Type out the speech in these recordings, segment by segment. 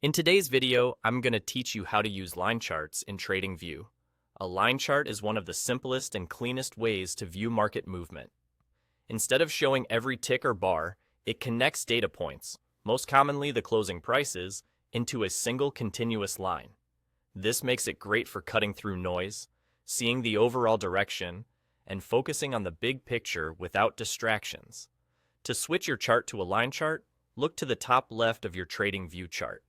In today's video, I'm going to teach you how to use line charts in TradingView. A line chart is one of the simplest and cleanest ways to view market movement. Instead of showing every tick or bar, it connects data points, most commonly the closing prices, into a single continuous line. This makes it great for cutting through noise, seeing the overall direction, and focusing on the big picture without distractions. To switch your chart to a line chart, look to the top left of your TradingView chart.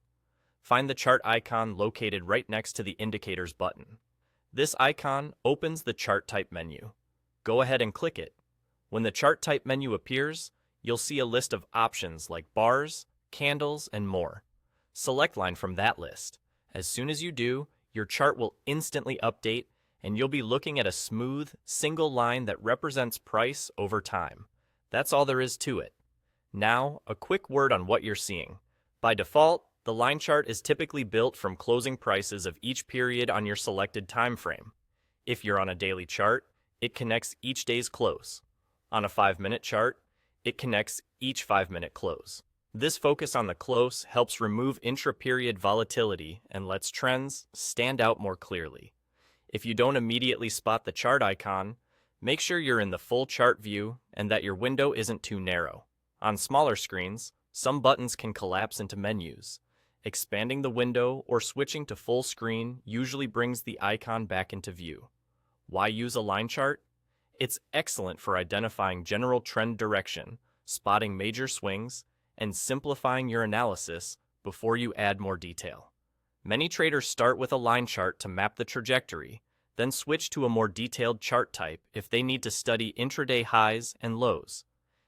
Find the chart icon located right next to the Indicators button. This icon opens the Chart Type menu. Go ahead and click it. When the Chart Type menu appears, you'll see a list of options like bars, candles, and more. Select line from that list. As soon as you do, your chart will instantly update, and you'll be looking at a smooth, single line that represents price over time. That's all there is to it. Now, a quick word on what you're seeing. By default, the line chart is typically built from closing prices of each period on your selected time frame. If you're on a daily chart, it connects each day's close. On a 5-minute chart, it connects each 5-minute close. This focus on the close helps remove intra-period volatility and lets trends stand out more clearly. If you don't immediately spot the chart icon, make sure you're in the full chart view and that your window isn't too narrow. On smaller screens, some buttons can collapse into menus. Expanding the window or switching to full screen usually brings the icon back into view. Why use a line chart? It's excellent for identifying general trend direction, spotting major swings, and simplifying your analysis before you add more detail. Many traders start with a line chart to map the trajectory, then switch to a more detailed chart type if they need to study intraday highs and lows.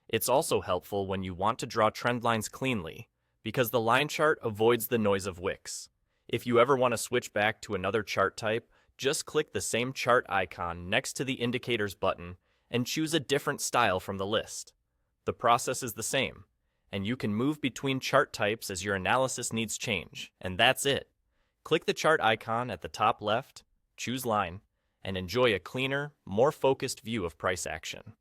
It's also helpful when you want to draw trend lines cleanly, because the line chart avoids the noise of wicks. If you ever want to switch back to another chart type, just click the same chart icon next to the Indicators button and choose a different style from the list. The process is the same, and you can move between chart types as your analysis needs change, and that's it. Click the chart icon at the top left, choose line, and enjoy a cleaner, more focused view of price action.